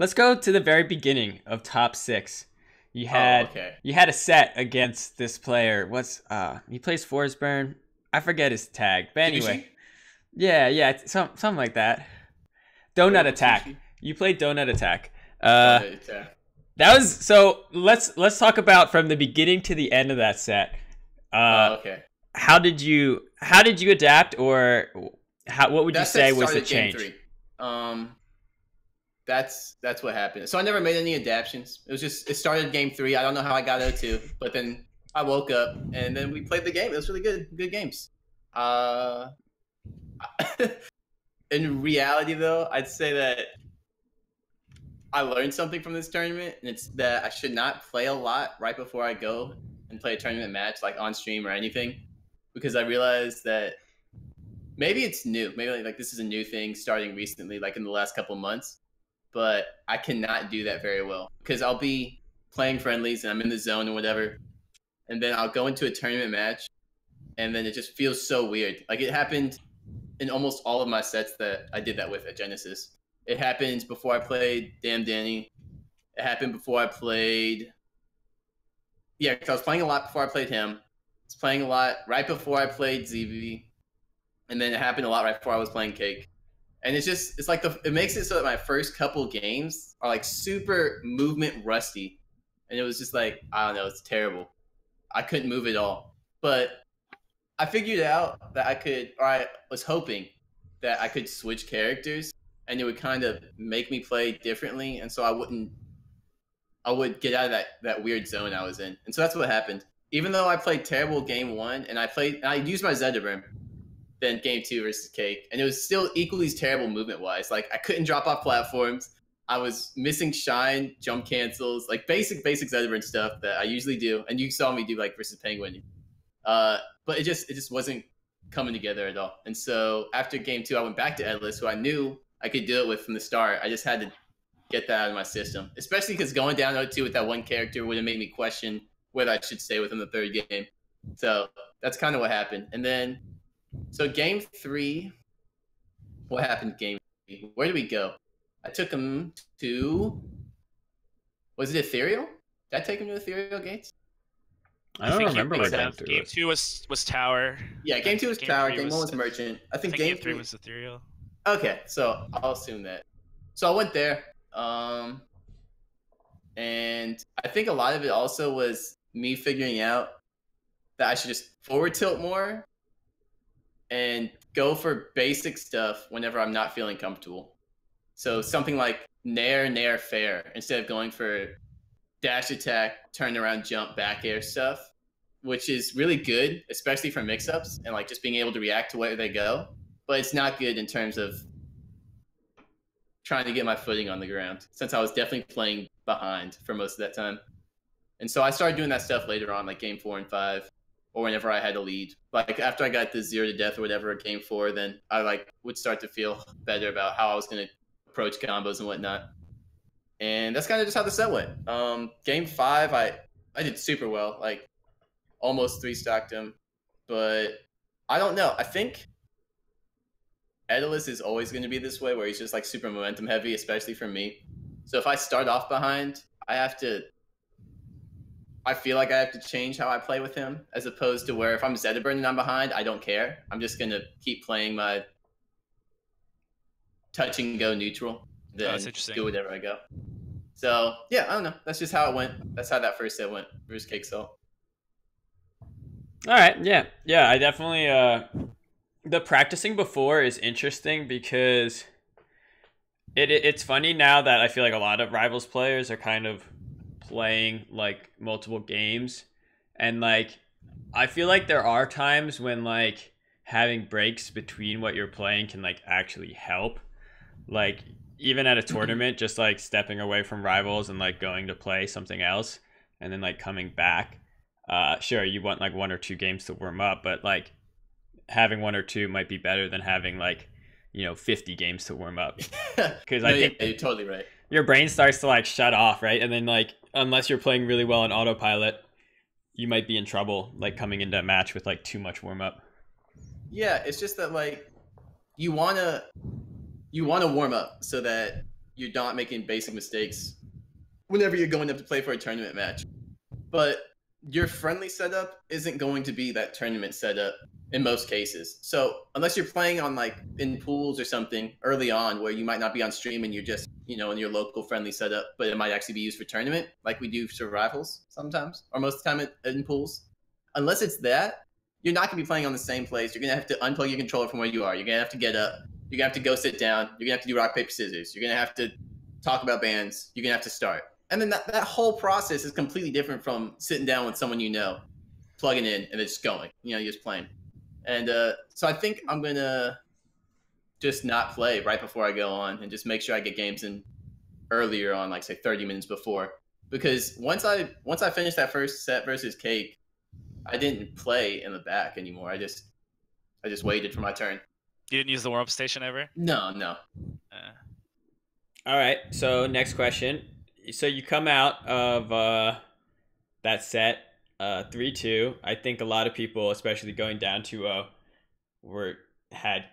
let's go to the very beginning of top six. You Oh, had okay. you had a set against this player. What's he plays Forsburn. I forget his tag, but anyway, Sushi? yeah, something like that. Go Donut with Attack. sushi? You played Donut Attack. Don't attack. That was so. Let's talk about from the beginning to the end of that set. Uh, Oh, okay. how did you adapt, or what would you That set say was the started game change? three. Um, that's what happened. So I never made any adaptions. It started game three. I don't know how I got O2, but then I woke up and then we played the game. It was really good games. Uh, in reality, though, I'd say that I learned something from this tournament, and it's that I should not play a lot right before I go and play a tournament match, like on stream or anything, because I realized that maybe it's new. Maybe like this is a new thing starting recently, like in the last couple months. But I cannot do that very well because I'll be playing friendlies and I'm in the zone or whatever, and then I'll go into a tournament match, and then it just feels so weird. Like it happened in almost all of my sets that I did that with at Genesis. It happened before I played Damn Danny. It happened before I played. Yeah, because I was playing a lot before I played him. I was playing a lot right before I played ZV, and then it happened a lot right before I was playing Cake. And it's like it makes it so that my first couple games are like super movement rusty, and it was just like I don't know, it's terrible. I couldn't move at all, but I figured out that I could, or I was hoping that I could switch characters, and it would kind of make me play differently, and so I would get out of that weird zone I was in, and so that's what happened. Even though I played terrible game one, and I used my Zedderburn, then game two versus Cake, and it was still equally as terrible movement wise. Like I couldn't drop off platforms. I was missing shine, jump cancels, like basic Zedderburn stuff that I usually do, and you saw me do like versus Penguin. But it just wasn't coming together at all. And so after game two, I went back to Edless, who I knew I could do it with from the start. I just had to get that out of my system, especially because going down 0-2 with that one character would have made me question whether I should stay with him the third game. So that's kind of what happened. And then, so game three, what happened game three? Where did we go? I took him to, was it Ethereal? Did I take him to Ethereal Gates? I don't think remember you where mixed game up. two Game was. two was Tower. Yeah, game two was Tower, three game one was Merchant. I think game game three was Ethereal. Okay, so I'll assume that. So I went there, and I think a lot of it also was me figuring out that I should just forward tilt more and go for basic stuff whenever I'm not feeling comfortable. So something like nair, fair, instead of going for dash attack, turn around, jump, back air stuff, which is really good, especially for mix-ups and like just being able to react to where they go. But it's not good in terms of trying to get my footing on the ground, since I was definitely playing behind for most of that time. And so I started doing that stuff later on, like game 4 and 5, or whenever I had a lead. Like after I got the 0 to death or whatever at game 4, then I like would start to feel better about how I was going to approach combos and whatnot. And that's kind of just how the set went. Game 5, I did super well, like almost 3-stocked him. But I don't know. I think Edalus is always going to be this way, where he's just like super momentum heavy, especially for me. So if I start off behind, I feel like I have to change how I play with him, as opposed to where if I'm Zedderburn and I'm behind, I don't care. I'm just going to keep playing my touch and go neutral, then that's interesting. do whatever I go. So yeah, I don't know. That's just how it went. That's how that first set went versus Cake Salt. All right, yeah. I definitely the practicing before is interesting because it's funny now that I feel like a lot of Rivals players are kind of playing like multiple games, and like I feel like there are times when like having breaks between what you're playing can like actually help. Like even at a tournament, just like stepping away from Rivals and like going to play something else and then like coming back. Sure, you want like 1 or 2 games to warm up, but like having 1 or 2 might be better than having like 50 games to warm up, because I think you're totally right. your brain starts to like shut off, right? And then like unless you're playing really well on autopilot, you might be in trouble like coming into a match with like too much warm up. Yeah, it's just that like you wanna warm up so that you're not making basic mistakes whenever you're going up to play for a tournament match. But your friendly setup isn't going to be that tournament setup in most cases. So unless you're playing on like in pools or something early on where you might not be on stream and you're just, in your local friendly setup, but it might actually be used for tournament, like we do for rivals sometimes, or most of the time in pools. Unless it's that, you're not gonna be playing on the same place. You're gonna have to unplug your controller from where you are. You're gonna have to get up. You're gonna have to go sit down. You're gonna have to do rock, paper, scissors. You're gonna have to talk about bands. You're gonna have to start. And then that whole process is completely different from sitting down with someone plugging in, and it's going. You're just playing. And so I think I'm going to just not play right before I go on and just make sure I get games in earlier on, like, say, 30 minutes before. Because once I finished that first set versus Cake, I didn't play in the back anymore. I just waited for my turn. You didn't use the warm-up station ever? No. All right, so next question. So you come out of that set 3-2. I think a lot of people, especially going down 2-0, had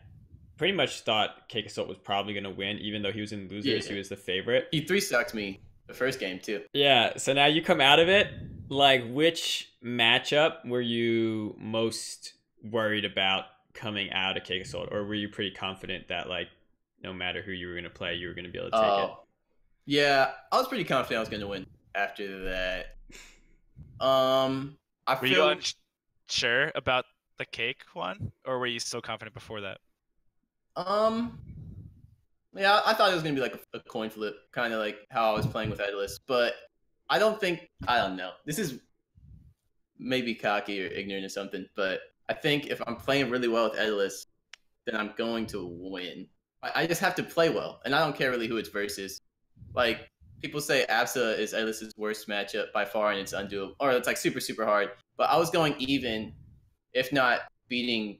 pretty much thought Cake Assault was probably going to win, even though he was in losers. Yeah. He was the favorite. He 3-sucked me the first game too. Yeah, so now you come out of it. Like, which matchup were you most worried about coming out of Cake Assault, or were you pretty confident that, like, no matter who you were going to play, you were going to be able to take it? Yeah, I was pretty confident I was going to win after that. Were you unsure about the Cake one, or were you still confident before that? Yeah, I thought it was going to be like a coin flip, kind of like how I was playing with Edalus, but I don't know. This is maybe cocky or ignorant or something, but I think if I'm playing really well with Edalus, then I'm going to win. I just have to play well, and I don't care really who it's versus. Like, people say Absa is Edalus's worst matchup by far, and it's undoable, or it's like super, super hard. But I was going even, if not beating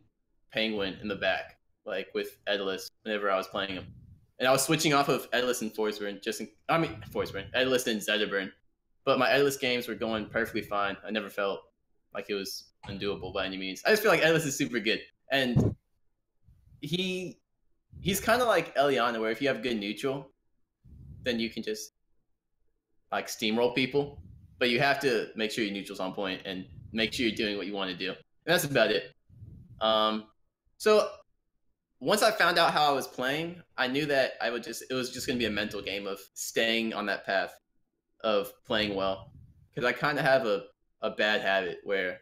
Penguin in the back, like with Edalus whenever I was playing him. And I was switching off of Edalus and Forsburn, Edalus and Zetterburn. But my Edalus games were going perfectly fine. I never felt like it was undoable by any means. I just feel like Edalus is super good. And he's kind of like Eliana, where if you have good neutral, then you can just like steamroll people. But you have to make sure your neutral's on point and make sure you're doing what you want to do. And that's about it. So once I found out how I was playing, I knew that it was just going to be a mental game of staying on that path of playing well. Because I kind of have a bad habit where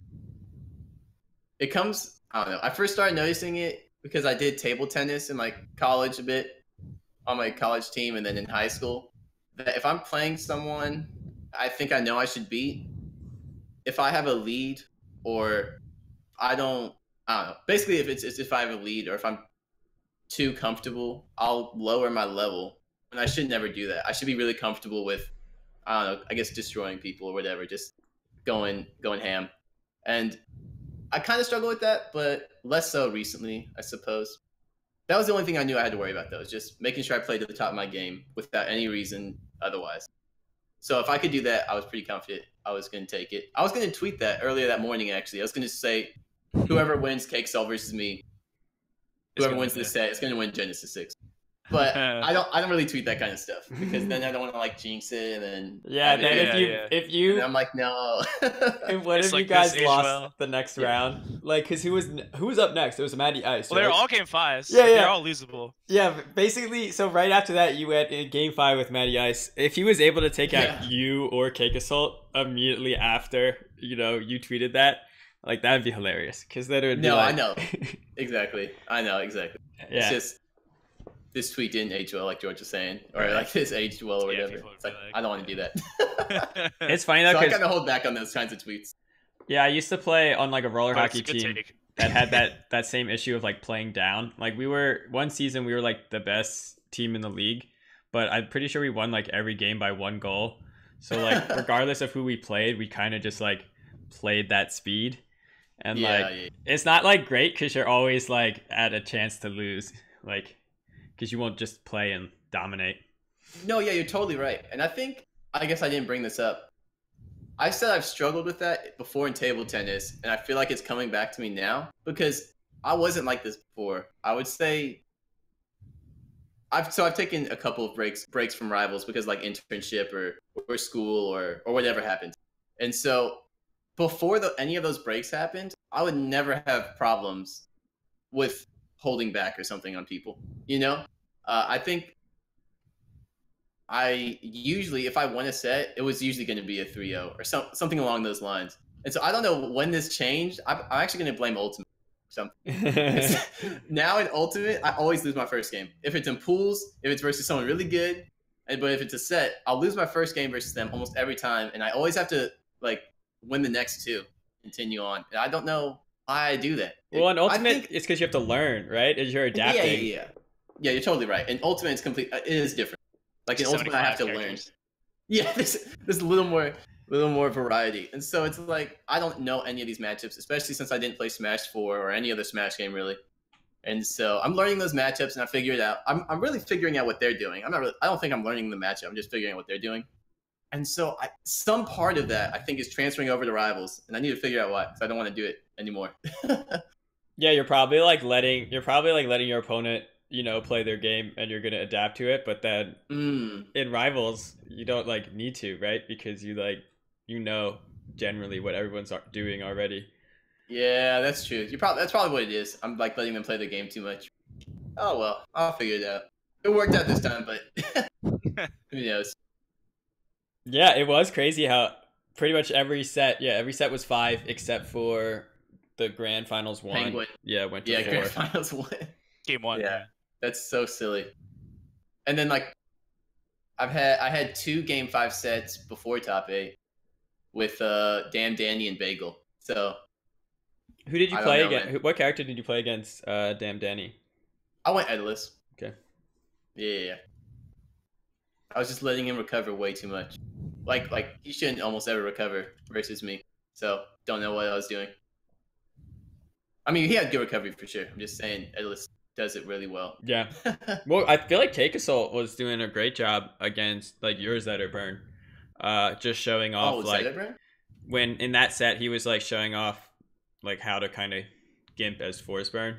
it comes, I don't know. I first started noticing it because I did table tennis in my college a bit on my college team and then in high school. That if I'm playing someone I think I know I should beat, if I have a lead or I don't know. Basically, if I have a lead or if I'm too comfortable, I'll lower my level. And I should never do that. I should be really comfortable with, I don't know, I guess destroying people or whatever, just going ham. And I kind of struggle with that, but less so recently, I suppose. That was the only thing I knew I had to worry about, though, is just making sure I played at the top of my game without any reason otherwise. So if I could do that, I was pretty confident I was going to take it. I was going to tweet that earlier that morning, actually. I was going to say, whoever wins Cake Cell versus me, whoever wins this set is going to win Genesis 6. But I don't really tweet that kind of stuff because then I don't want to like jinx it and then if you and I'm like no. And what if you guys lost the next round? Like, because who was up next? It was Matty Ice. Well, they're all game 5s. Yeah, They're all losable. Yeah, basically. So right after that, you went in game 5 with Matty Ice. If he was able to take out you or Cake Assault immediately after, you tweeted that, like, that'd be hilarious. Because then it would be like... I know exactly. Yeah. It's just. This tweet didn't age well, like George was saying, or like this aged well or whatever. It's like, I don't want to do that. It's funny though, so I kind of hold back on those kinds of tweets. Yeah, I used to play on like a roller hockey team that had that same issue of like playing down. Like one season we were like the best team in the league, but I'm pretty sure we won like every game by 1 goal. So like regardless of who we played, we kind of just like played that speed, and it's not like great because you're always like at a chance to lose, like. Because you won't just play and dominate. No, yeah, you're totally right. And I guess I didn't bring this up. I said I've struggled with that before in table tennis, and I feel like it's coming back to me now because I wasn't like this before. I would say I've taken a couple of breaks from rivals because like internship or school or whatever happened. And so before any of those breaks happened, I would never have problems with holding back or something on people. You know, I think I usually, if I won a set, it was usually going to be a 3-0 or something along those lines. And so I don't know when this changed. I'm actually going to blame Ultimate or something. Now in Ultimate, I always lose my first game. If it's in pools, if it's versus someone really good, but if it's a set, I'll lose my first game versus them almost every time, and I always have to like win the next two, continue on. And I don't know why I do that. Well, in Ultimate, think, it's because you have to learn, right? As you're adapting. Yeah, you're totally right. In Ultimate, it's complete. It is different. Like in Ultimate, I have to learn. Yeah, there's a little more variety, and so it's like I don't know any of these matchups, especially since I didn't play Smash 4 or any other Smash game really. And so I'm learning those matchups, and I figure it out. I'm really figuring out what they're doing. I don't think I'm learning the matchup. I'm just figuring out what they're doing. And so some part of that I think is transferring over to rivals, and I need to figure out why because I don't want to do it anymore. Yeah, you're probably letting your opponent, play their game, and you're gonna adapt to it. But then in rivals, you don't need to, right? Because you generally what everyone's doing already. Yeah, that's true. That's probably what it is. I'm letting them play the game too much. Oh well, I'll figure it out. It worked out this time, but who knows? Yeah, it was crazy how pretty much every set was 5 except for the grand finals 1. Penguin. Yeah, went to 4. Grand finals 1. Game 1. Yeah, that's so silly. And then I had 2 game 5 sets before top 8 with Damn Danny and Bagel. So who did you play against? What character did you play against Damn Danny? I went Edless. Okay. Yeah. I was just letting him recover way too much. Like he shouldn't almost ever recover versus me. So don't know what I was doing. I mean, he had good recovery for sure. I'm just saying Edless does it really well. Yeah. Well, I feel like Takasol was doing a great job against your Zetterburn. Just showing off Zetterburn? When in that set he was showing off how to kind of gimp as force burn,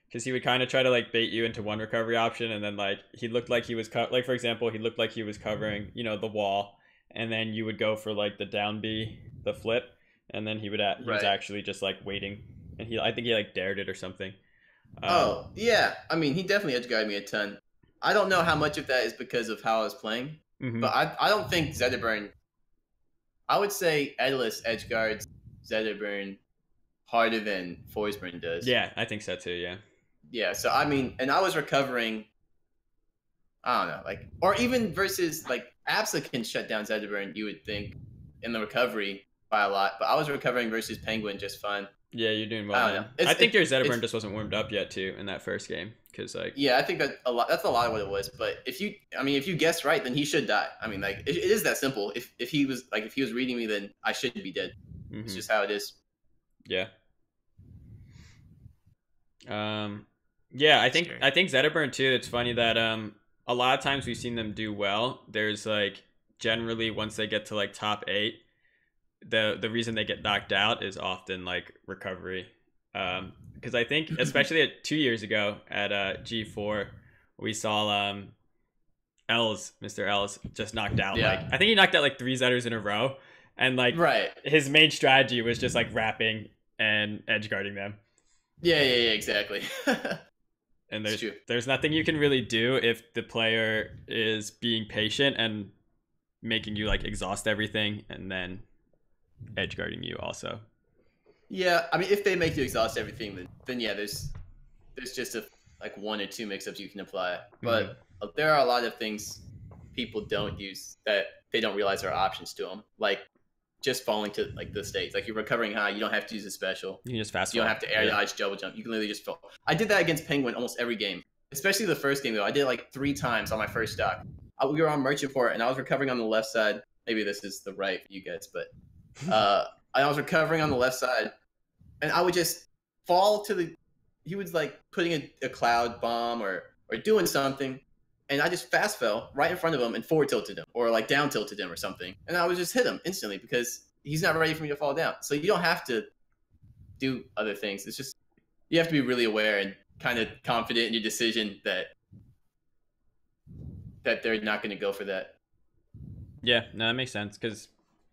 because he would kind of try to bait you into one recovery option, and then he looked like he was for example, he looked like he was covering the wall, and then you would go for the down B, the flip, and then he was actually just waiting, and I think he dared it or something. Oh yeah, I mean he definitely edgeguarded me a ton. I don't know how much of that is because of how I was playing, but I don't think Zetterburn. I would say Edless edgeguards Zetterburn harder than Forsburn does. Yeah, I think so too, yeah. Yeah, so I mean, and I was recovering, I don't know, or even versus, Absa can shut down Zetterburn, you would think, in the recovery by a lot, but I was recovering versus Penguin just fine. Yeah, you're doing well. I don't know. I think your Zetterburn just wasn't warmed up yet too in that first game, because yeah, I think that's a lot of what it was. But if you guessed right, then he should die. I mean, it is that simple. If he was reading me, then I should be dead. It's just how it is. Yeah. Yeah, I think Zetterburn too. It's funny that a lot of times we've seen them do well. There's generally once they get to top 8, the reason they get knocked out is often recovery. Because I think especially 2 years ago at G4, we saw Mr. Ells just knocked out. Yeah. I think he knocked out 3 Zetters in a row, and his main strategy was just wrapping and edge guarding them. Yeah, exactly. And there's nothing you can really do if the player is being patient and making you exhaust everything and then edge guarding you also. Yeah, I mean if they make you exhaust everything, then yeah, there's just a 1 or 2 mix-ups you can apply. But there are a lot of things people don't use that they don't realize are options to them, just falling to the stage. You're recovering high, you don't have to use a special. You can just fast fall. You don't have to air dodge, double jump. You can literally just fall. I did that against Penguin almost every game, especially the first game though. I did it 3 times on my first stock. We were on Merchant Port and I was recovering on the left side. Maybe this is the right for you guys, but I was recovering on the left side, and I would just fall to the. He was putting a cloud bomb or doing something, and I just fast fell right in front of him and forward tilted him or down tilted him or something, and I would just hit him instantly because he's not ready for me to fall down. So you don't have to do other things. It's just you have to be really aware and kind of confident in your decision that that they're not going to go for that. Yeah, no, that makes sense because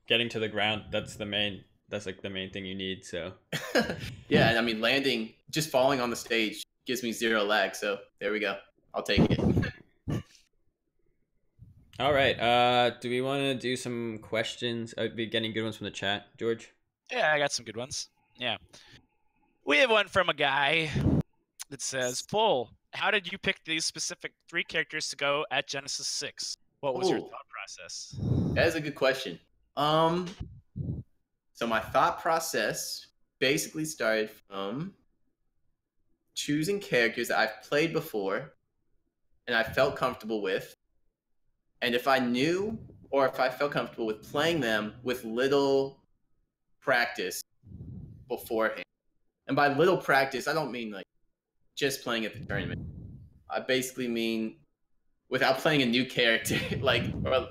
getting to the ground, that's like the main thing you need. So Yeah, and I mean landing, just falling on the stage gives me 0 lag. So there we go. I'll take it. all right, do we want to do some questions? Be getting good ones from the chat, George. Yeah, I got some good ones. Yeah. We have one from a guy that says, Full, how did you pick these specific 3 characters to go at Genesis 6? What was your Ooh. thought process? That is a good question. So my thought process basically started from choosing characters that I've played before and I felt comfortable with. And if I knew or if I felt comfortable with playing them with little practice beforehand. And by little practice, I don't mean like just playing at the tournament. I basically mean without playing a new character, like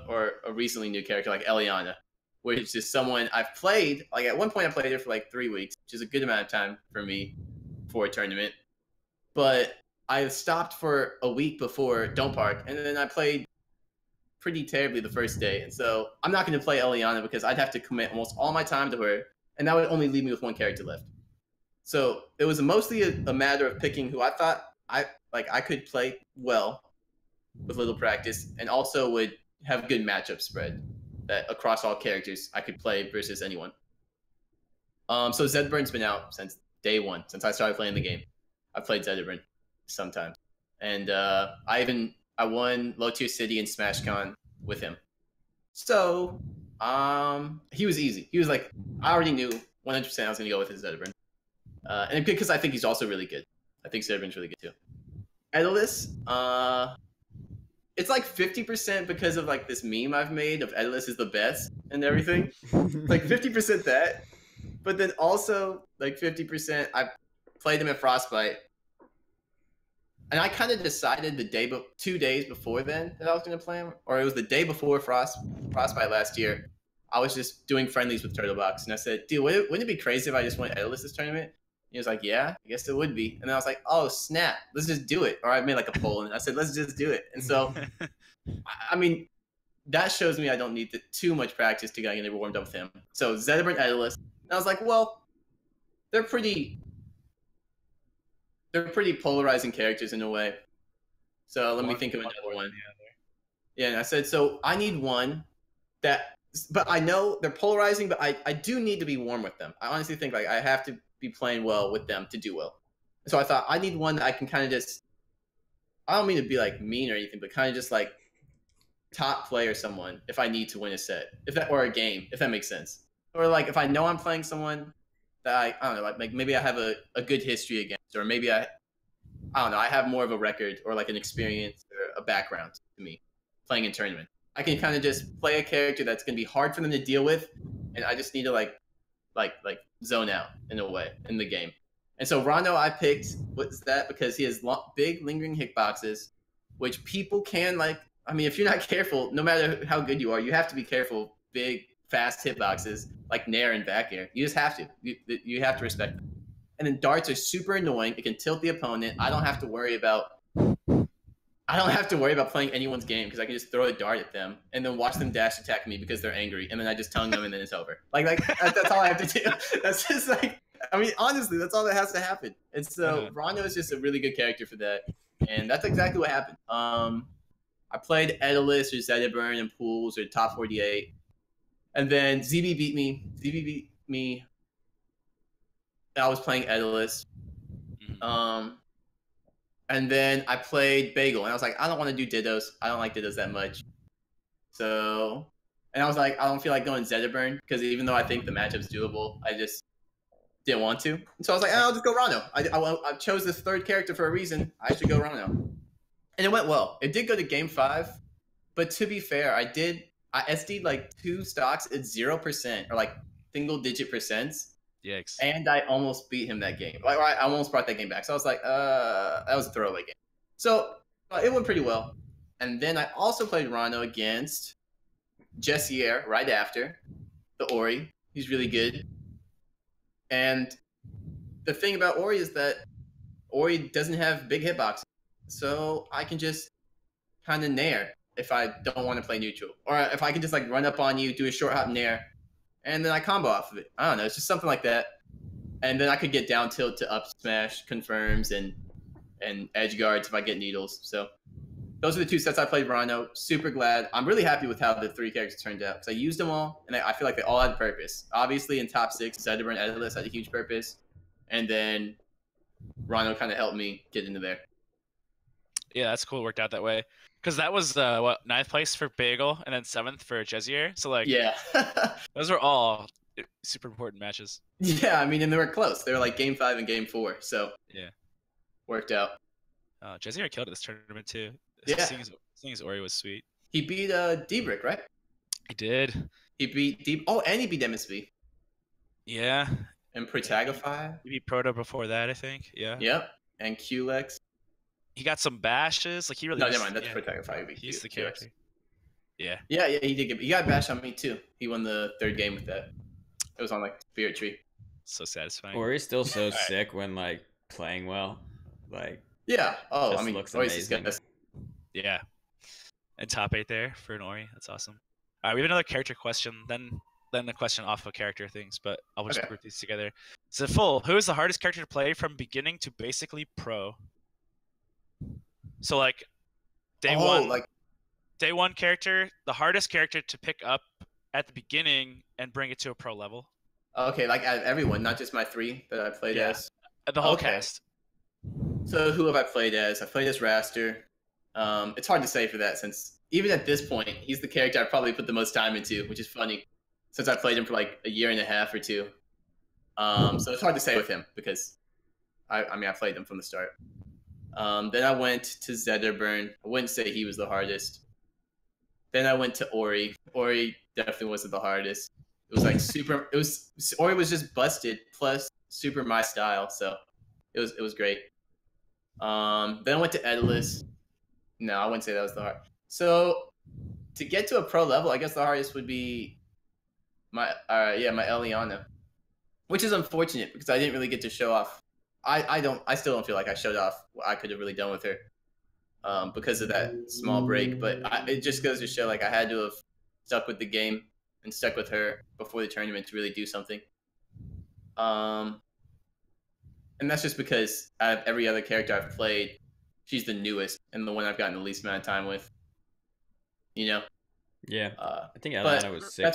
or a recently new character like Eliana, which is someone I've played. Like at one point, I played her for like 3 weeks, which is a good amount of time for me for a tournament. But I stopped for a week before Don't Park, and then I played pretty terribly the first day. And so I'm not going to play Eliana because I'd have to commit almost all my time to her, and that would only leave me with one character left. So it was mostly a matter of picking who I thought I could play well with little practice, and also would have good matchup spread that across all characters I could play versus anyone. So Zedburn's been out since day 1, since I started playing the game. I've played Zedburn sometimes, and I won Low Tier City and SmashCon with him. So he was easy. He was like, I already knew 100% I was going to go with his Zedburn, and because I think he's also really good. I think Zedburn's really good too. Edalus, it's like 50% because of like this meme I've made of Edalus is the best and everything. Like 50% that, but then also like 50% I played him at Frostbite, and I kind of decided 2 days before then that I was going to play him, or it was the day before Frostbite last year. I was just doing friendlies with Turtlebox, and I said, dude, wouldn't it be crazy if I just went Edalus this tournament? He was like, yeah, I guess it would be. And then I was like, oh, snap, let's just do it. Or I made like a poll, and I said, let's just do it. And so, I mean, that shows me I don't need too much practice to get warmed up with him. So Zedburn, Edalus. And I was like, well, they're pretty polarizing characters in a way. So let me think of another one. Yeah, and I said, so I need one that, but I know they're polarizing, but I do need to be warm with them. I honestly think like I have to be playing well with them to do well. So I thought I need one that I can kind of just, I don't mean to be like mean or anything, but kind of just like top player someone if I need to win a set, or a game, if that makes sense. Or like if I know I'm playing someone that I don't know, like maybe I have a good history against, or maybe I don't know, I have more of a record or like an experience or a background to me playing in tournament. I can kind of just play a character that's going to be hard for them to deal with, and I just need to like zone out in a way in the game. And so Rondo I picked was that because he has big lingering hitboxes, which people can like. I mean, if you're not careful, no matter how good you are, you have to be careful. Big, fast hitboxes like Nair and back air. You just have to. You have to respect them. And then darts are super annoying. It can tilt the opponent. I don't have to worry about playing anyone's game because I can just throw a dart at them and then watch them dash attack me because they're angry, and then I just tongue them and then it's over. Like that's all I have to do. That's just like, I mean, honestly, that's all that has to happen. And so Rondo is just a really good character for that, and that's exactly what happened. I played Edalus or Zedburn in pools or top 48, and then ZB beat me. I was playing Edalus. And then I played Bagel, and I was like, I don't want to do Dittos. I don't like Dittos that much. So, and I was like, I don't feel like going Zedburn because even though I think the matchup's doable, I just didn't want to. And so I was like, I'll just go Rondo. I chose this third character for a reason. I should go Rondo. And it went well. It did go to game 5, but to be fair, I SD'd like 2 stocks at 0% or like single digit percents. Yikes. And I almost beat him that game. Like I almost brought that game back. So I was like, that was a throwaway game. So it went pretty well. And then I also played Rondo against Jessier right after the Ori. He's really good. And the thing about Ori is that Ori doesn't have big hitboxes. So I can just kind of nair. if I don't want to play neutral, or if I can just like run up on you, do a short hop nair, and then I combo off of it. I don't know. It's just something like that. And then I could get down tilt to up smash, confirms, and edge guards if I get needles. So those are the two sets I played Rhino. Super glad. I'm really happy with how the three characters turned out because I used them all, and I feel like they all had a purpose. Obviously, in top 6, Zedber and Edilus had a huge purpose, and then Rhino kind of helped me get into there. Yeah, that's cool. It worked out that way. Because that was, what, 9th place for Bagel and then 7th for Jezier. So, like, Yeah. those were all super important matches. Yeah, I mean, and they were close. They were like game 5 and game 4, so yeah, worked out. Jezier killed this tournament too. Yeah. Seeing as Ori was sweet. He beat D-Brick, right? He did. He beat Deep. Oh, and he beat MSV. Yeah. And Protagify. He beat Proto before that, I think. Yeah. Yep. And QLex. He got some bashes. Like he really. No, never mind. That's Protagify. He's the character. Yeah. Yeah, he did. He got a bash on me too. He won the 3rd game with that. It was on like Spirit Tree. So satisfying. Ori's still so sick when like playing well. Like. Yeah. Oh, I mean, looks Ori's amazing. Yeah. And top 8 there for an Ori. That's awesome. All right, we have another character question. Then the question off of character things, but I'll just group these together. So Full, who is the hardest character to play from beginning to basically pro? So like day one character, the hardest character to pick up at the beginning and bring it to a pro level. Okay, like out of everyone, not just my 3 that I played as. The whole cast. So who have I played as? I played as Raster. It's hard to say for that since even at this point, he's the character I've probably put the most time into, which is funny since I played him for like a year and a half or 2. So it's hard to say with him because I played him from the start. Then I went to Zedderburn. I wouldn't say he was the hardest. Then I went to Ori. Ori definitely wasn't the hardest. It was like super. Ori was just busted plus super my style, so it was great. Then I went to Edilus. No, I wouldn't say that was the hard. So to get to a pro level, I guess the hardest would be my Eliana, which is unfortunate because I didn't really get to show off. I still don't feel like I showed off what I could have really done with her because of that small break. But it just goes to show like I had to have stuck with the game and stuck with her before the tournament to really do something. And that's just because out of every other character I've played, she's the newest and the one I've gotten the least amount of time with. You know? Yeah. I think Eliana was sick.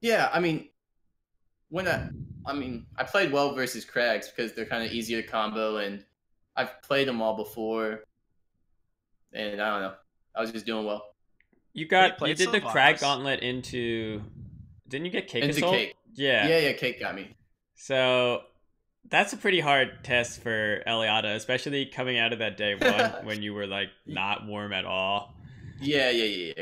Yeah, I mean, I played well versus Krags because they're kind of easier to combo, and I've played them all before, and I don't know. I was just doing well. You did the Krag gauntlet into. Didn't you get Cake into Assault? Cake. Yeah. Yeah, Cake got me. So that's a pretty hard test for Eliana, especially coming out of that day 1 when you were like not warm at all. Yeah.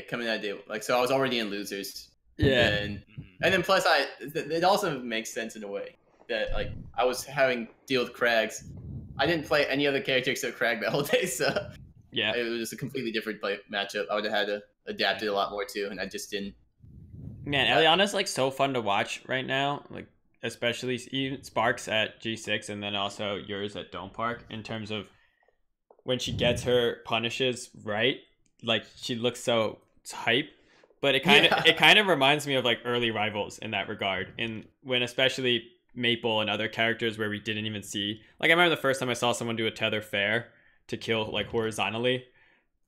Coming out of day like so, I was already in losers. Yeah. And then plus it also makes sense in a way that like I was having to deal with Krags. I didn't play any other character except Krag that whole day, so yeah, it was just a completely different matchup. I would have had to adapt it a lot more too, and I just didn't. Man, Eliana's like so fun to watch right now, like especially even Sparks at G6 and then also yours at Dome Park in terms of when she gets her punishes right, like she looks so hype. But it kind of reminds me of like early rivals in that regard. And when especially Maple and other characters where we didn't even see. Like I remember the first time I saw someone do a tether fair to kill like horizontally.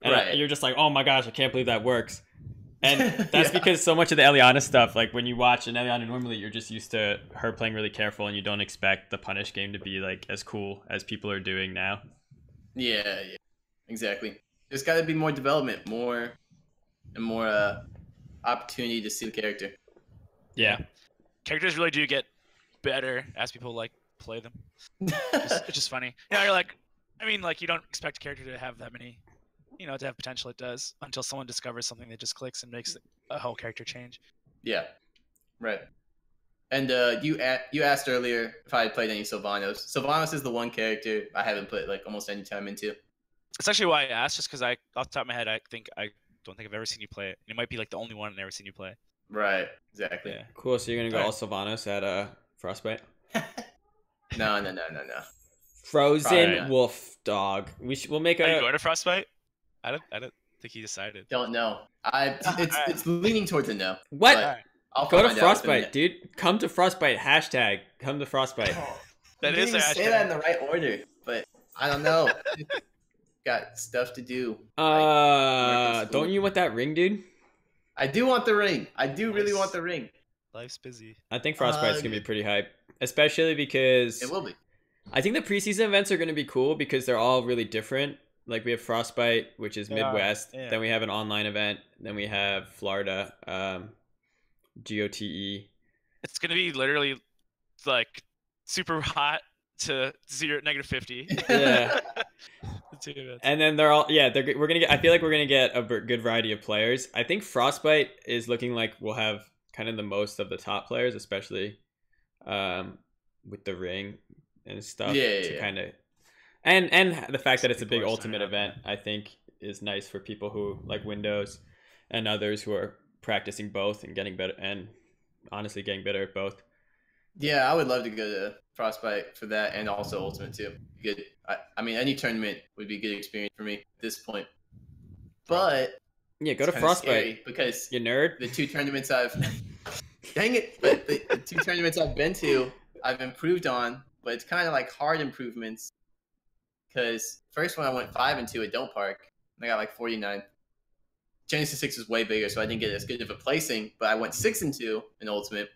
And you're just like, oh my gosh, I can't believe that works. And that's because so much of the Eliana stuff, like when you watch an Eliana normally, you're just used to her playing really careful and you don't expect the punish game to be like as cool as people are doing now. Yeah, exactly. There's got to be more development, more opportunity to see the character. Yeah. Characters really do get better as people like play them. It's just funny. Yeah, you're like, I mean, like you don't expect a character to have that many, to have potential. It does until someone discovers something that just clicks and makes a whole character change. Yeah, right. And you asked earlier if I had played any Sylvanos. Sylvanos is the one character I haven't put like almost any time into. That's actually why I asked, just because off the top of my head, I don't think I've ever seen you play it. It might be like the only one I've ever seen you play. Right, exactly. Yeah. Cool. So you're gonna go all Sylvanos at Frostbite? No. Frozen wolf dog. We'll make Are you going to Frostbite? I don't. think he decided. Don't know. It's leaning towards a no. What? but Alright. I'll Go to find out Frostbite, within dude. Come to Frostbite. Hashtag come to Frostbite. That you is didn't a even say hashtag. that in the right order, but I don't know. Got stuff to do. Don't you want that ring, dude? I do want the ring. I do really Nice. want the ring. Life's busy. I think Frostbite's gonna be pretty hype, especially because It will be. I think the preseason events are gonna be cool because they're all really different. Like we have Frostbite, which is They are, Midwest. yeah. Then we have an online event. Then we have Florida, GOTE. It's gonna be literally like super hot to -50. Yeah. The 2 events. And then they're all we're gonna get. I feel like we're gonna get a good variety of players. I think Frostbite is looking like we'll have kind of the most of the top players, especially with the ring and stuff. Yeah. Kind of, and the fact that it's a People big are ultimate signing up, event, I think, is nice for people who like Windows and others who are practicing both and getting better, and honestly getting better at both. Yeah, I would love to go to Frostbite for that, and also Ultimate too. Good. I mean, any tournament would be a good experience for me at this point. But Yeah, go it's to kinda Frostbite, scary because you nerd. the 2 tournaments I've dang it, but the 2 tournaments I've been to, I've improved on, but it's kind of like hard improvements. Because first one I went 5-2 at Don't Park, and I got like 49. Genesis 6 was way bigger, so I didn't get as good of a placing, but I went 6-2 in Ultimate.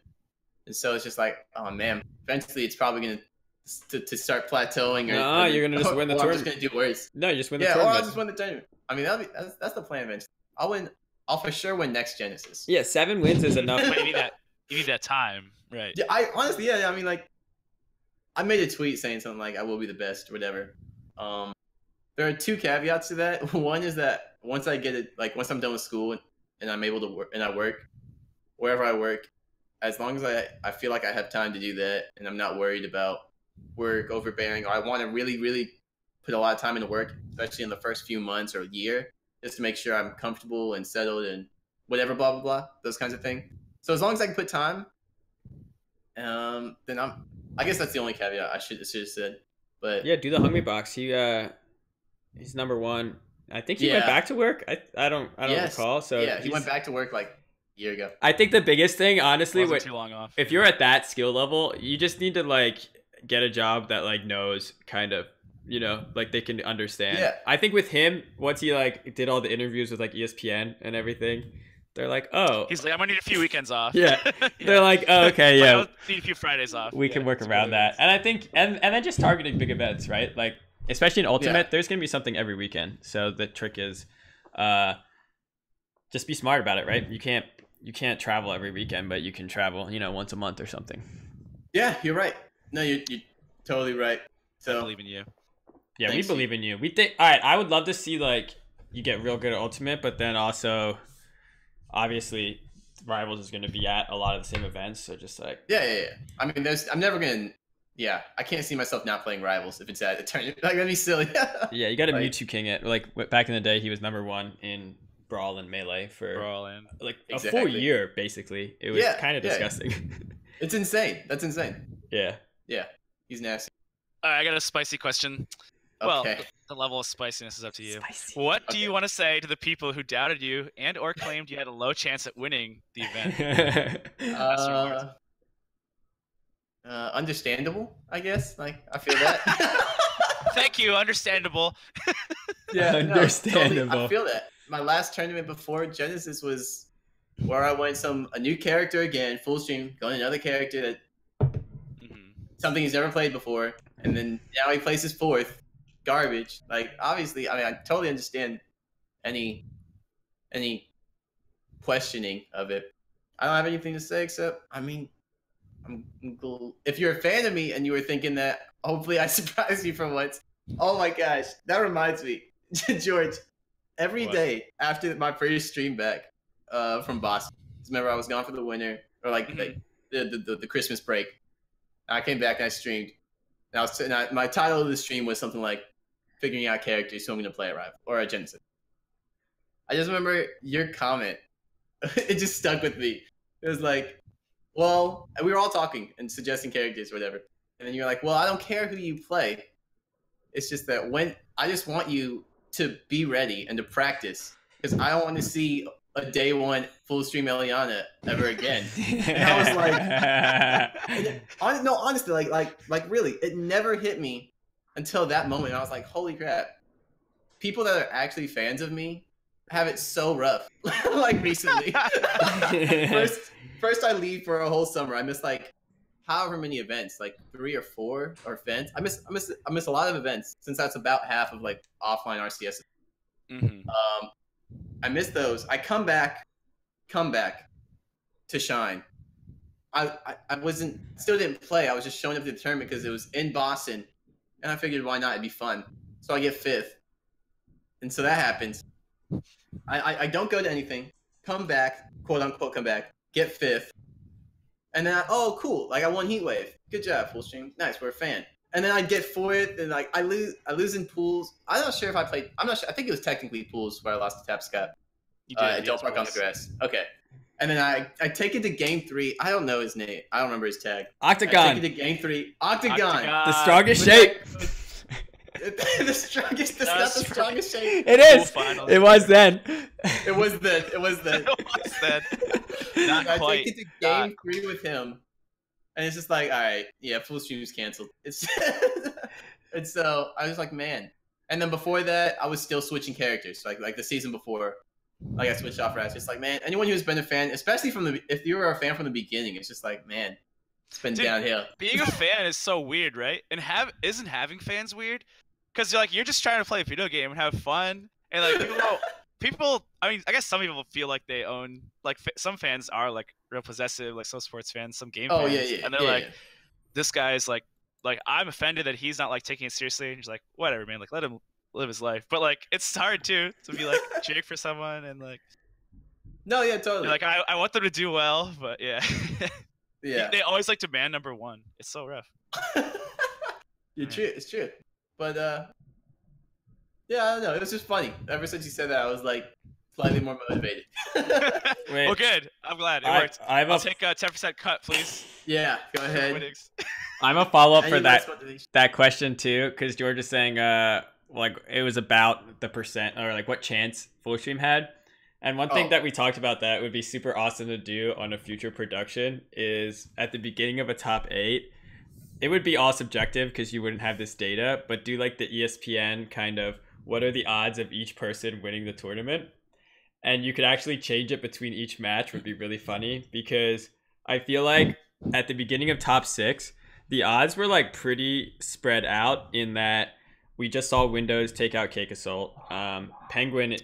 And so it's just like, oh man, eventually it's probably going to start plateauing. Nah, you're going to just win the or tournament. I'm just going to do worse. No, you just win the Yeah, or tournament. I'll just win the tournament. I mean, that's the plan eventually. I'll for sure win next Genesis. Yeah, 7 wins is enough. But you need that time, right? Yeah, I honestly, yeah, I mean, like, I made a tweet saying something like, I will be the best or whatever. There are 2 caveats to that. One is that once I get it, like once I'm done with school and I'm able to work, and I work wherever I work, as long as I feel like I have time to do that and I'm not worried about work overbearing, or I want to really, really put a lot of time into work, especially in the first few months or year, just to make sure I'm comfortable and settled and whatever, blah, blah, blah, those kinds of things. So as long as I can put time, then I guess that's the only caveat I should have said. But Yeah, do the Hungry Box. He's number 1. I think he went Yeah. back to work. I don't Yes. recall. So yeah, he went back to work like a year ago. I think the biggest thing, honestly, Wasn't too long off. if you're at that skill level, you just need to like get a job that like knows kind of, like they can understand. Yeah. I think with him, once he like did all the interviews with like ESPN and everything, they're like, oh, He's like, I'm gonna need a few weekends off. Yeah. They're like, oh, okay, But yeah, I'll need a few Fridays off. we can work that's around what it that. is. And I think, and then just targeting big events, right? Like, especially in Ultimate, Yeah. there's gonna be something every weekend. So the trick is, just be smart about it, right? You can't travel every weekend, but you can travel, once a month or something. Yeah, you're right. No, you're totally right. I So believe in you. Yeah, Thanks, we believe in you. We think. All right, I would love to see like you get real good at Ultimate, but then also, obviously, Rivals is going to be at a lot of the same events. So just like, yeah. I mean, I'm never gonna. Yeah, I can't see myself not playing Rivals if it's at a tournament. Like, that'd be silly. yeah, you got to Like- Mewtwo King it. Like back in the day, he was number 1 in Brawl and Melee for We're all in. like a full Exactly. year, basically. It was Yeah, kind of yeah. disgusting. It's insane. That's insane. Yeah. Yeah, he's nasty. All right, I got a spicy question. Well, Okay. the level of spiciness is up to you. Spicy. What do you want to say to the people who doubted you and or claimed you had a low chance at winning the event? Understandable, I guess. Like, I feel that. Thank you, understandable. Yeah, Understandable. Totally, I feel that. My last tournament before Genesis was where I went a new character again, FullStream, going another character that Mhm. something he's never played before, and then now he places 4th. Garbage. Like, obviously, I mean, I totally understand any questioning of it. I don't have anything to say except, I mean, I'm cool. If you're a fan of me and you were thinking that, hopefully I surprised you for once. Oh my gosh, that reminds me, George. Every What? day after my first stream back from Boston, remember I was gone for the winter or like Mhm. the Christmas break. I came back and I streamed. And my title of the stream was something like figuring out characters who I'm going to play at Rival or at Genesis. I just remember your comment. It just stuck with me. It was like, well, and we were all talking and suggesting characters or whatever. And then you're like, well, I don't care who you play. It's just that I just want you to be ready and to practice because I don't want to see a day one FullStream Eliana ever again. And I was like, no, honestly, like really, it never hit me until that moment. I was like, holy crap, people that are actually fans of me have it so rough. Like recently, first I leave for a whole summer. I miss like however many events, like 3 or 4 or events. I miss a lot of events since that's about half of like offline RCS. I miss those. I come back to shine. I still didn't play. I was just showing up to the tournament because it was in Boston, and I figured why not? It'd be fun. So I get 5th, and so that happens. I don't go to anything. Come back, quote unquote, come back, get 5th, and then oh cool, like I won Heat Wave. Good job, FullStream. Nice, we're a fan. And then I get 4th, and like I lose in pools. I'm not sure if I played. I'm not sure. I think it was technically pools where I lost to Tap Scott. You did. At Del Park on the grass. Okay. And then I take it to game 3. I don't know his name. I don't remember his tag. Octagon. I take it to game 3. Octagon. The strongest shape. The strongest. That's not the strongest shape. It is. It was then. It was then. It was then. Not I quite. take it to game 3 with him, and it's just like, all right, yeah, FullStream is canceled. It's and so I was like, man. And then before that, I was still switching characters. Like the season before. Like I switched off Raz. It's like, man, anyone who's been a fan, especially if you were a fan from the beginning, it's just like, man, it's been downhill. Being a fan is so weird, right? And isn't having fans weird? Because you're just trying to play a video game and have fun, and like people. I mean, I guess some people feel like they own. Like some fans are like real possessive, like some sports fans, some game fans, yeah, and they're this guy's like I'm offended that he's not like taking it seriously. And he's like, whatever, man, like let him live his life. But like it's hard too to be like cheering for someone and like no, yeah, totally. Like I want them to do well, but yeah. They always like demand number 1. It's so rough. It's true. But yeah, I don't know. It was just funny. Ever since you said that, I was like slightly more motivated. Wait, well, good. I'm glad it worked. I'll take a 10% cut, please. Yeah, go ahead. I'm a follow up for that question too, because George is saying like it was about the percent or like what chance FullStream had. And one thing that we talked about that would be super awesome to do on a future production is at the beginning of a top 8, it would be all subjective because you wouldn't have this data, but do like the ESPN kind of what are the odds of each person winning the tournament? And you could actually change it between each match would be really funny because I feel like at the beginning of top 6, the odds were like pretty spread out in that we just saw Windows take out Cake Assault. Penguin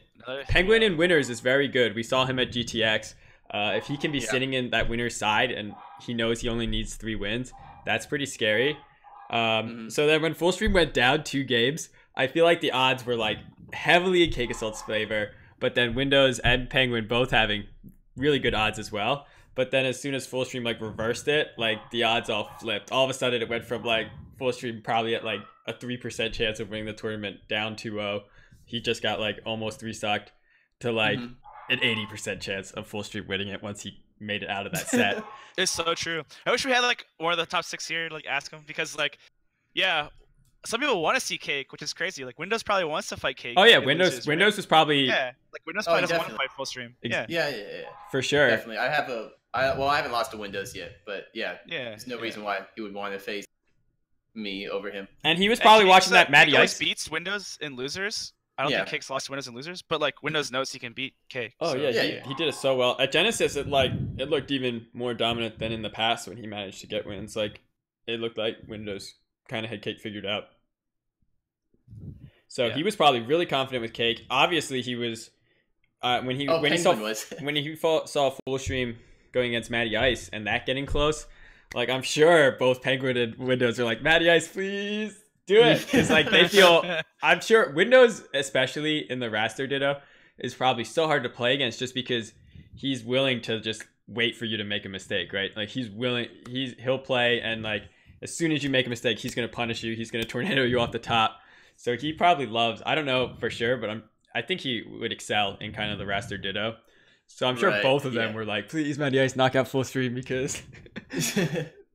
in winners is very good. We saw him at GTX. If he can be sitting in that winner's side and he knows he only needs 3 wins, that's pretty scary. So then when FullStream went down 2 games, I feel like the odds were like heavily in Cake Assault's favor, but then Windows and Penguin both having really good odds as well. But then as soon as FullStream like reversed it, like the odds all flipped. All of a sudden it went from like FullStream probably at like a 3% chance of winning the tournament down 2-0. He just got like almost restocked to like an 80% chance of FullStream winning it once he made it out of that set. It's so true. I wish we had like one of the top 6 here to like ask him because like, yeah, some people want to see Cake, which is crazy. Like Windows probably wants to fight Cake. Oh yeah, Windows was probably like Windows probably doesn't want to fight FullStream. Yeah, for sure. Definitely. I haven't lost to Windows yet, but there's no reason why he would want to face me over him. And he was probably watching that Matty Ice beats Windows in losers. I don't think Cake's lost to Windows and losers, but like Windows knows he can beat Cake. Oh so. He did it so well at Genesis. It looked even more dominant than in the past when he managed to get wins. Like it looked like Windows kind of had Cake figured out. So he was probably really confident with Cake. Obviously, he was when he saw FullStream going against Matty Ice and that getting close. Like I'm sure both Penguin and Windows are like, Matty Ice, please do it, because like they feel. I'm sure Windows, especially in the Raster Ditto, is probably so hard to play against just because he's willing to just wait for you to make a mistake, right? Like he'll play and like as soon as you make a mistake, he's gonna punish you. He's gonna tornado you off the top. So he probably loves. I don't know for sure, but I think he would excel in kind of the Raster Ditto. So I'm sure both of them were like, please, Matty Ice, knock out FullStream because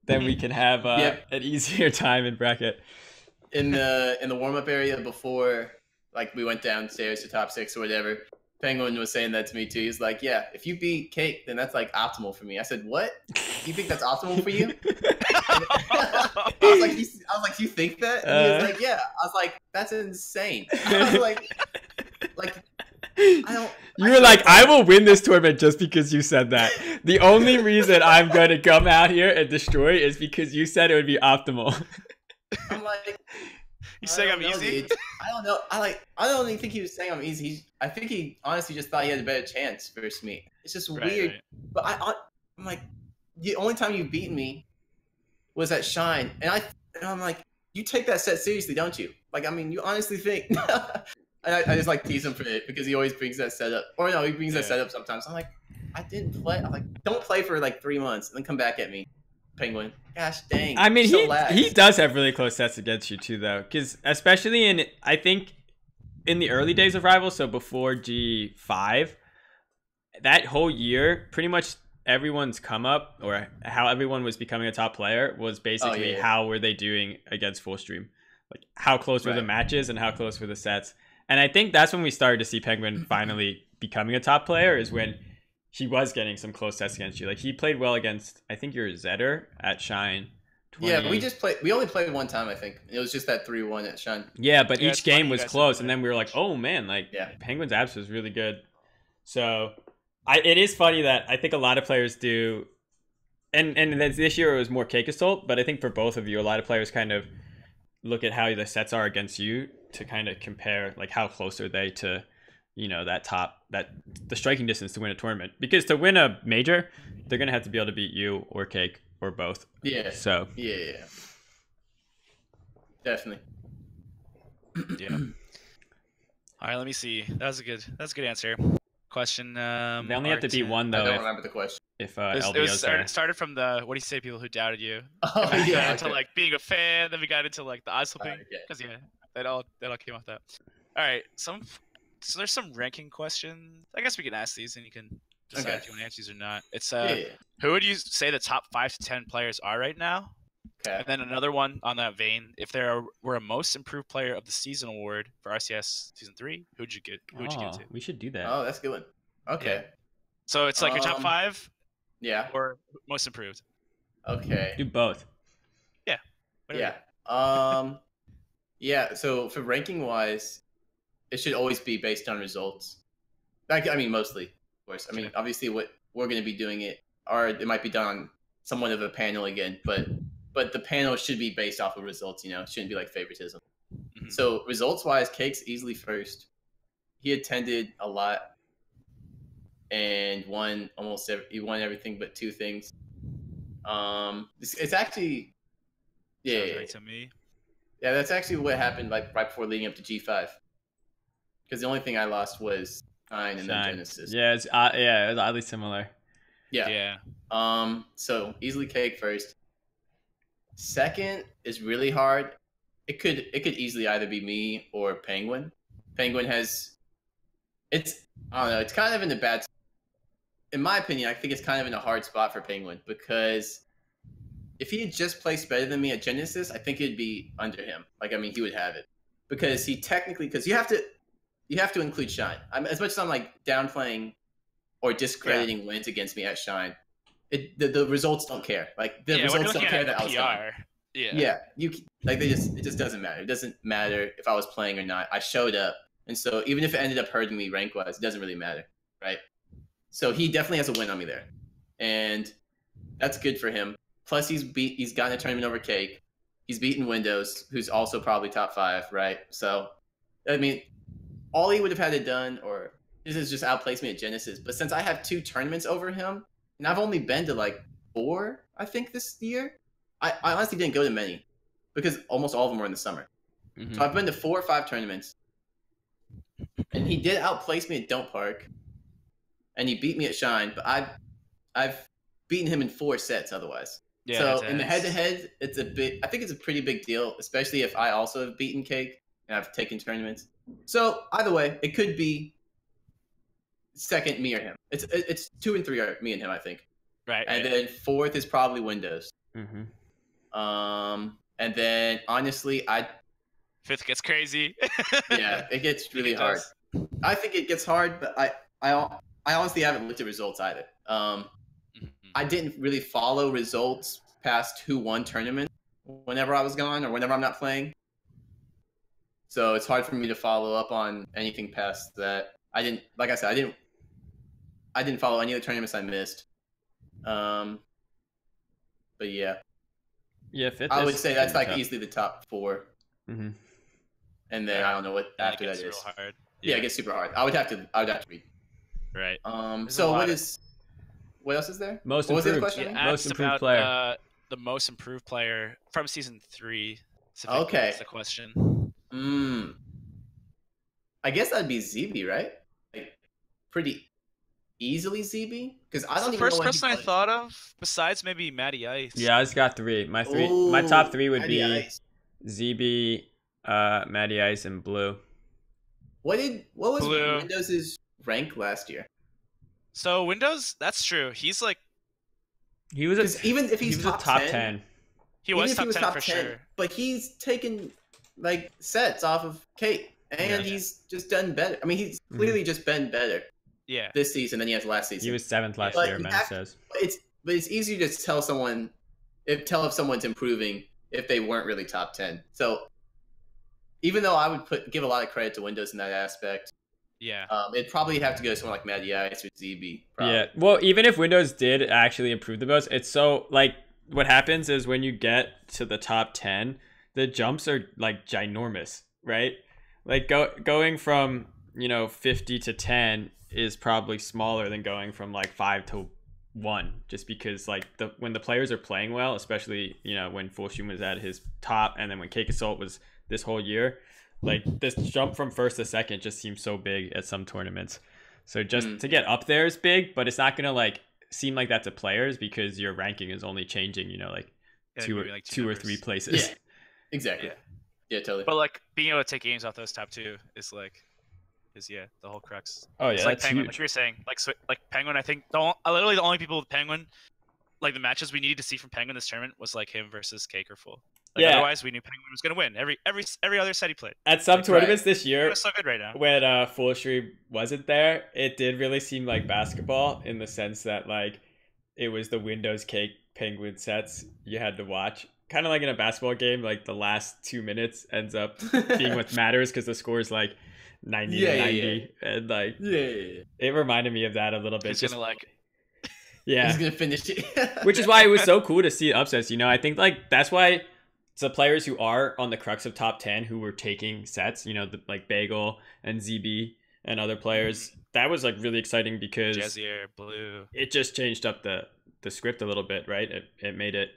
then we can have an easier time in bracket. In the warm up area before, like we went downstairs to top 6 or whatever, Penguin was saying that to me too. He's like, "Yeah, if you beat Cake, then that's like optimal for me." I said, "What? You think that's optimal for you?" I was like, "You think that?" And he was like, "Yeah." I was like, "That's insane." I was like I don't. You were like, I will win this tournament just because you said that. The only reason I'm going to come out here and destroy is because you said it would be optimal. I'm like, You saying I'm easy? Dude. I don't know. I don't even think he was saying I'm easy. I think he honestly just thought he had a better chance versus me. It's just weird. Right. But I'm like, the only time you've beaten me was at Shine, and I'm like, you take that set seriously, don't you? Like, I mean, you honestly think. And I just like tease him for it because he always brings that setup. Or no, he brings that setup sometimes. I'm like, I didn't play. I'm like, don't play for like 3 months and then come back at me, Penguin. Gosh dang. I mean, he does have really close sets against you too, though, because especially I think in the early days of Rivals, so before G5, that whole year, pretty much everyone's come up or how everyone was becoming a top player was basically how were they doing against FullStream, like how close were the matches and how close were the sets. And I think that's when we started to see Penguin finally becoming a top player, is when he was getting some close sets against you. Like, he played well against, I think, your Zetter at Shine. 20. Yeah, we only played one time, I think. It was just that 3-1 at Shine. Yeah, but each game was close, and then we were like, oh man, like, Penguin's abs was really good. So it is funny that I think a lot of players do, and this year it was more Cake Assault, but I think for both of you, a lot of players kind of look at how the sets are against you to kind of compare, like, how close are they to, you know, the striking distance to win a tournament. Because to win a major, they're gonna have to be able to beat you or Cake or both. Yeah. So yeah, definitely. Yeah. All right, let me see. That's a good answer. Question. They only have to beat one, though. I don't remember the question. If it started from the, what do you say, people who doubted you. Oh yeah. Into like being a fan, then we got into like the odds flipping, because that all came off that. All right, so there's some ranking questions. I guess we can ask these, and you can decide if you want to answer these or not. It's who would you say the top 5 to 10 players are right now? Okay. And then another one on that vein: if there were a most improved player of the season award for RCS season 3, who'd you give to? We should do that. Oh, that's a good one. Okay. Yeah. So it's like your top 5. Yeah. Or most improved. Okay. Do both. Yeah. Yeah. Yeah. So for ranking wise, it should always be based on results. I mean, mostly, of course. I mean, obviously, what we're going to be doing or it might be done on somewhat of a panel again, but the panel should be based off of results. You know, it shouldn't be like favoritism. Mm-hmm. So results wise, Cake's easily first. He attended a lot and won he won everything but 2 things. It's actually right to me. Yeah, that's actually what happened like right before leading up to G5. Because the only thing I lost was Shine and then Genesis. Yeah, it was oddly similar. Yeah. So easily Cake first. Second is really hard. It could easily either be me or Penguin. Penguin has, I don't know, it's kind of in a bad. In my opinion, I think it's kind of in a hard spot for Penguin, because if he had just placed better than me at Genesis, I think it'd be under him. Like, I mean, he would have it, because because you have to include Shine. As much as I'm like downplaying or discrediting wins against me at Shine, the results don't care. Like, the results don't care that I was PR. Yeah. It just doesn't matter. It doesn't matter if I was playing or not. I showed up, and so even if it ended up hurting me rank wise, it doesn't really matter, right? So he definitely has a win on me there, and that's good for him. Plus, he's gotten a tournament over Cake. He's beaten Windows, who's also probably top 5, right? So, I mean, all he would have had to done, or this is just outplace me at Genesis. But since I have 2 tournaments over him, and I've only been to like 4, I think, this year, I honestly didn't go to many, because almost all of them were in the summer. Mm-hmm. So I've been to 4 or 5 tournaments, and he did outplace me at Don't Park, and he beat me at Shine, but I've beaten him in 4 sets otherwise. Yeah, so in the head-to-head, I think it's a pretty big deal, especially if I also have beaten Cake and I've taken tournaments. So either way, it could be second me or him. It's 2 and 3 are me and him, I think. Right. And then 4th is probably Windows. Mm-hmm. And then honestly, 5th gets crazy. Yeah, it gets really hard. I think it gets hard, but I honestly haven't looked at results either. I didn't really follow results past who won tournament whenever I was gone or whenever I'm not playing. So it's hard for me to follow up on anything past that. I didn't, like I said, I didn't follow any of the tournaments I missed. But yeah, Yeah, fifth. I would say that's like tough. easily the top 4. Mm-hmm. And then I don't know what after that is. Real hard. Yeah, it gets super hard. I would have to read. Right. So what else is there? Most what was the other improved. question? Yeah, Most improved player. The most improved player from season 3. Okay. That's the question. I guess that'd be ZB, right? Like, pretty easily ZB? Because I don't even know first what person I thought of, besides maybe Matty Ice. Yeah, I just got 3. My top 3 would be Ice. ZB, Matty Ice, and Blue. What was Blue. Windows' rank last year? So Windows, that's true. He's like, He was even if he's top 10. He was top 10 for sure. But he's taken like sets off of Kate, and he's just done better. I mean, he's clearly just been better. Yeah. This season than he has last season. He was 7th last year, man says. But it's easy to tell if someone's improving if they weren't really top 10. So even though I would give a lot of credit to Windows in that aspect, yeah, it'd probably have to go to someone like Matty Ice or ZB. Probably. Yeah. Well, even if Windows did actually improve the most, it's so like what happens is when you get to the top 10, the jumps are like ginormous, right? Like going from 50 to 10 is probably smaller than going from like 5 to 1, just because like when the players are playing well, especially when FullStream was at his top, and then when Cake Assault was this whole year, like this jump from first to second just seems so big at some tournaments. So just to get up there is big, but it's not gonna like seem like that to players because your ranking is only changing, two or 3 places. Yeah, exactly. Yeah, totally. But like being able to take games off those top 2 is the whole crux. Oh yeah, it's like that's Penguin, huge. like you were saying, like Penguin. I think literally the only people with Penguin, like the matches we needed to see from Penguin this tournament was like him versus Cake or Full. Like, otherwise, we knew Penguin was gonna win every other set he played. At some tournaments this year, it's so good right now. When FullStream wasn't there, it did really seem like basketball in the sense that like it was the Windows Cake Penguin sets you had to watch. Kind of like in a basketball game, like the last 2 minutes ends up being what matters because the score is like 90 to 90, and like it reminded me of that a little bit. He's gonna he's gonna finish it. Which is why it was so cool to see upsets. I think like that's why the players who are on the crux of top 10 who were taking sets, like Bagel and ZB and other players, that was like really exciting because Jazzier, Blue, it just changed up the script a little bit, right? It made it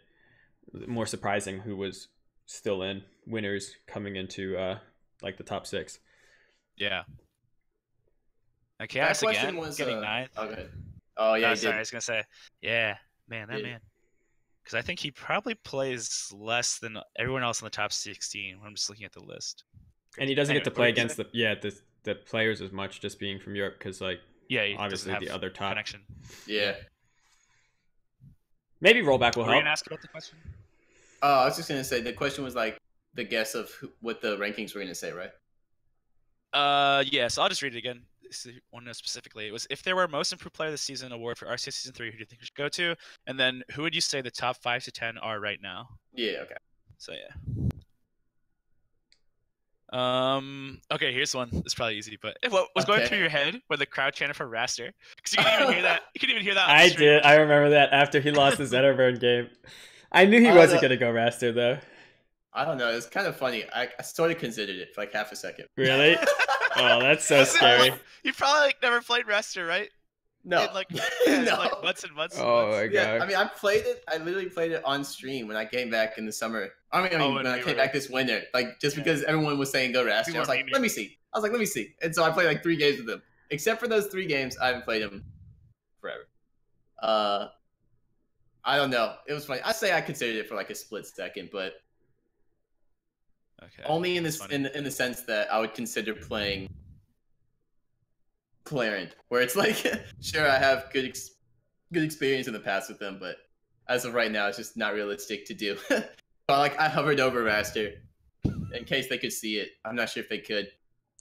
more surprising who was still in winners coming into like the top 6. Yeah. Chaos again was getting 9th. Okay. Oh yeah, sorry, I was gonna say, man. Because I think he probably plays less than everyone else in the top 16 when I'm just looking at the list. And he doesn't get to play against the players as much, just being from Europe, because like obviously the other top connection. Yeah. Maybe rollback will help. Were you gonna ask about the question? Oh, I was just gonna say the question was like the guess of what the rankings were gonna say, right? So I'll just read it again. This one specifically. It was if there were most improved player this season award for RCS season 3, who do you think we should go to? And then who would you say the top 5 to 10 are right now? Yeah. Okay. So okay, here's one. It's probably easy, but what was going through your head when the crowd chanted for Raster? Because you couldn't even hear that. You couldn't even hear that. I did. I remember that after he lost the Zetterburn game. I knew he wasn't gonna go Raster though. I don't know. It's kind of funny. I sort of considered it for like half a second. Really? Oh, that's so scary. You probably never played Raster, right? No. Like months and months. Oh my god. Yeah, I mean, I played it. I literally played it on stream when I came back in the summer. When I came back this winter, like just because everyone was saying go Raster, I was like, let me see. And so I played like 3 games with them. Except for those 3 games, I haven't played them forever. I don't know. It was funny. I say I considered it for like a split second, but only in this in the sense that I would consider playing Clarent, where it's like, sure, I have good experience in the past with them, but as of right now, it's just not realistic to do. But like, I hovered over Raster in case they could see it. I'm not sure if they could.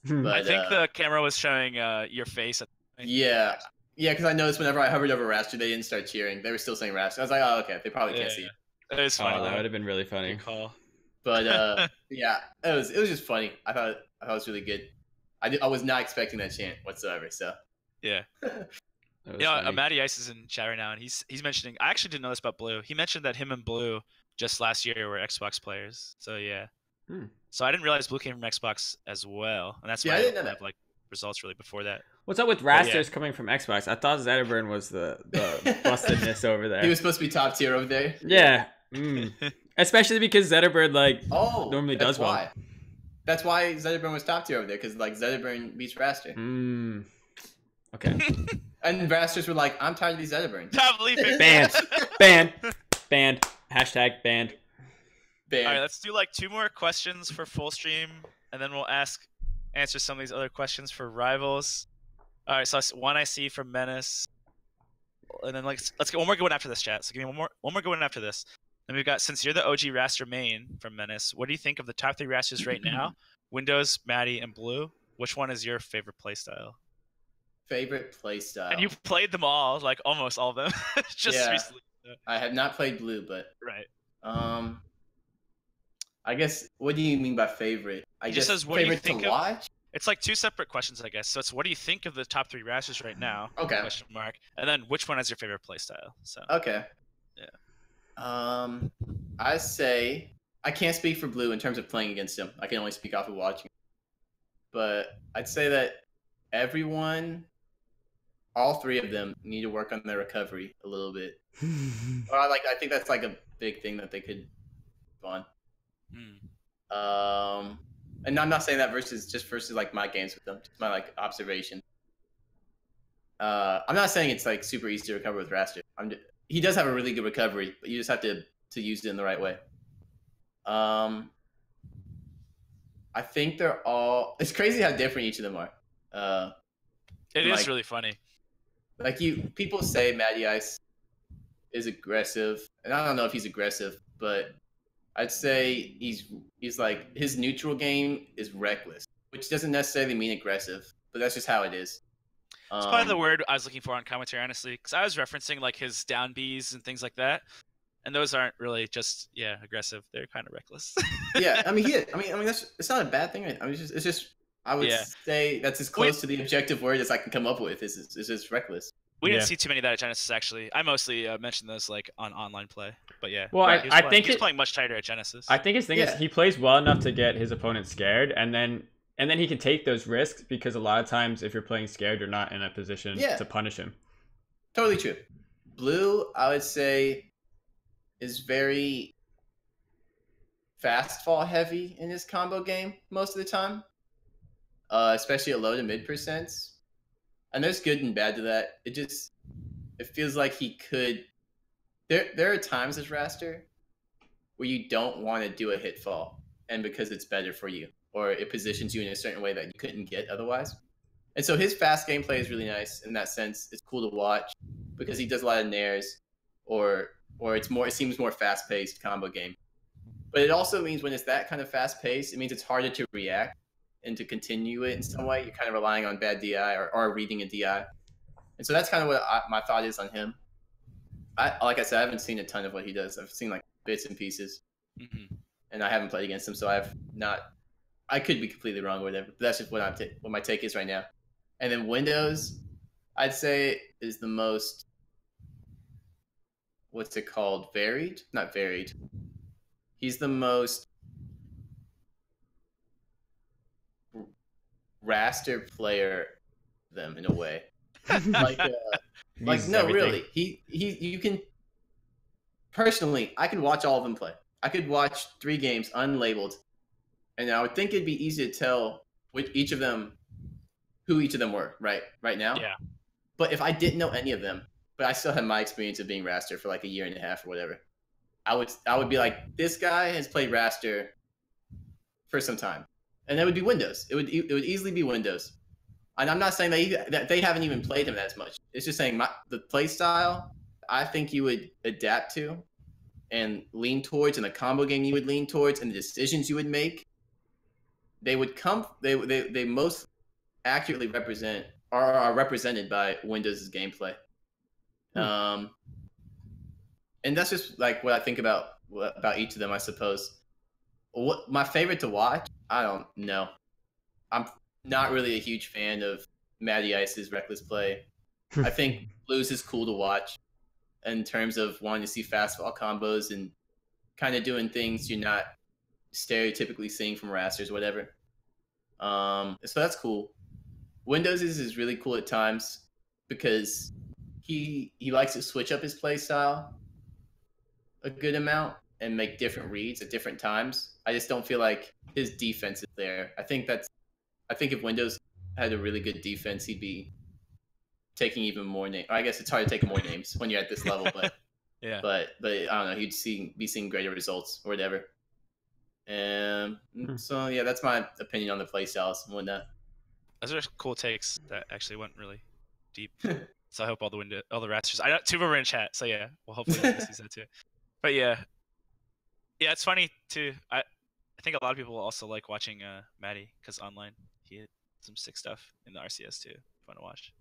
But I think the camera was showing your face. yeah, because I noticed whenever I hovered over Raster, they didn't start cheering. They were still saying Raster. I was like, oh, okay, they probably can't see. It was funny. Oh, that though. would have been really funny. Good call. But yeah, it was just funny. I thought it was really good. I was not expecting that chant whatsoever. So Yeah. That was Yeah, funny. Matty Ice is in chat right now, and he's mentioning. I actually didn't know this about Blue. He mentioned that him and Blue just last year were Xbox players. So yeah. So I didn't realize Blue came from Xbox as well, and that's why Yeah, I I didn't don't know have like results really before that. What's up with But Rasters coming from Xbox? I thought Zetterburn was the bustedness over there. he was supposed to be top tier over there. Yeah. Especially because Zetterburn normally that's does well. why. That's why Zetterburn was top tier over there, because like Zetterburn beats Raster. Okay. And Rasters were like, I'm tired of these Zetterburns. Stop leaving. Banned. Hashtag banned. All right, let's do like 2 more questions for FullStream, and then we'll answer some of these other questions for rivals. All right, so one I see from Menace, and then let's get one more good one after this, chat. So give me one more good one after this. Then we've got, since you're the OG Raster main from Menace, what do you think of the top 3 Rasters right now? Windows, Maddie, and Blue. Which one is your favorite playstyle? Favorite playstyle. And you've played them all, like almost all of them, just recently. I have not played Blue, but right. I guess, what do you mean by favorite? I just guess says, what do you favorite think to watch? It's like 2 separate questions, I guess. So it's, what do you think of the top 3 Rasters right now? Okay. Question mark. And then which one is your favorite playstyle? So. Okay. Yeah. I say I can't speak for Blue in terms of playing against him. I can only speak off of watching. But I'd say that all 3 of them need to work on their recovery a little bit. Or I think that's like a big thing that they could on. And I'm not saying that versus like my games with them, just my like observation. I'm not saying it's like super easy to recover with Raster. He does have a really good recovery, but you just have to use it in the right way. I think they're all. It's crazy how different each of them are. It is really funny. Like people say Matty Ice is aggressive, and I don't know if he's aggressive, but I'd say he's like, his neutral game is reckless, which doesn't necessarily mean aggressive, but that's just how it is. It's probably the word I was looking for on commentary, honestly, because I was referencing like his down Bs and things like that, and those aren't really just aggressive. They're kind of reckless. Yeah, I mean, it's not a bad thing. I mean, it's just I would say that's as close to the objective word as I can come up with. Is just reckless. We didn't see too many of that at Genesis, actually. I mostly mentioned those like on online play, but yeah. Well, I think he's playing much tighter at Genesis. I think his thing is he plays well enough to get his opponent scared, and then he can take those risks, because a lot of times if you're playing scared, you're not in a position to punish him. Totally true. Blue, I would say, is very fast fall heavy in his combo game most of the time, especially at low to mid percents. And there's good and bad to that. It feels like he could. There are times as Raster where you don't want to do a hit fall, and because it's better for you, or it positions you in a certain way that you couldn't get otherwise. And so his fast gameplay is really nice in that sense. It's cool to watch because he does a lot of nairs, or it seems more fast paced combo game. But it also means when it's that kind of fast pace, it means it's harder to react and to continue it in some way. You're kind of relying on bad DI or reading a DI. And so that's kind of what my thought is on him. Like I said, I haven't seen a ton of what he does. I've seen like bits and pieces. And I haven't played against him, so I could be completely wrong or whatever, but that's just what my take is right now. And then Windows, I'd say, is the most, what's it called? Varied? Not varied. He's the most Raster player of them in a way. like no, everything. Really. You can, personally, I could watch all of them play. I could watch 3 games unlabeled, and I would think it'd be easy to tell who each of them were right now. Yeah. But if I didn't know any of them, but I still had my experience of being Raster for like a year and a half or whatever, I would be like, this guy has played Raster for some time, and that would be Windows. It would easily be Windows. And I'm not saying that they haven't even played him as much. It's just saying the play style I think you would adapt to and lean towards, and the combo game you would lean towards, and the decisions you would make, they would come. They most accurately represent or are represented by Windows' gameplay. And that's just like what I think about each of them, I suppose. What my favorite to watch? I don't know. I'm not really a huge fan of Matty Ice's reckless play. I think Blues is cool to watch in terms of wanting to see fastball combos and kind of doing things you're not stereotypically seeing from Rasters, whatever. So that's cool. Windows is really cool at times because he likes to switch up his play style a good amount and make different reads at different times. I just don't feel like his defense is there. I think if Windows had a really good defense, he'd be taking even more names. I guess it's hard to take more names when you're at this level, but Yeah. but I don't know. He'd be seeing greater results or whatever. And so yeah, that's my opinion on the play styles and whatnot. Those are cool takes that actually went really deep. So I hope all the Rasters. I know 2 of them are in chat, so yeah, well hopefully he sees that too. But yeah, it's funny too. I think a lot of people also like watching Matty because online he had some sick stuff in the RCS too. Fun to watch.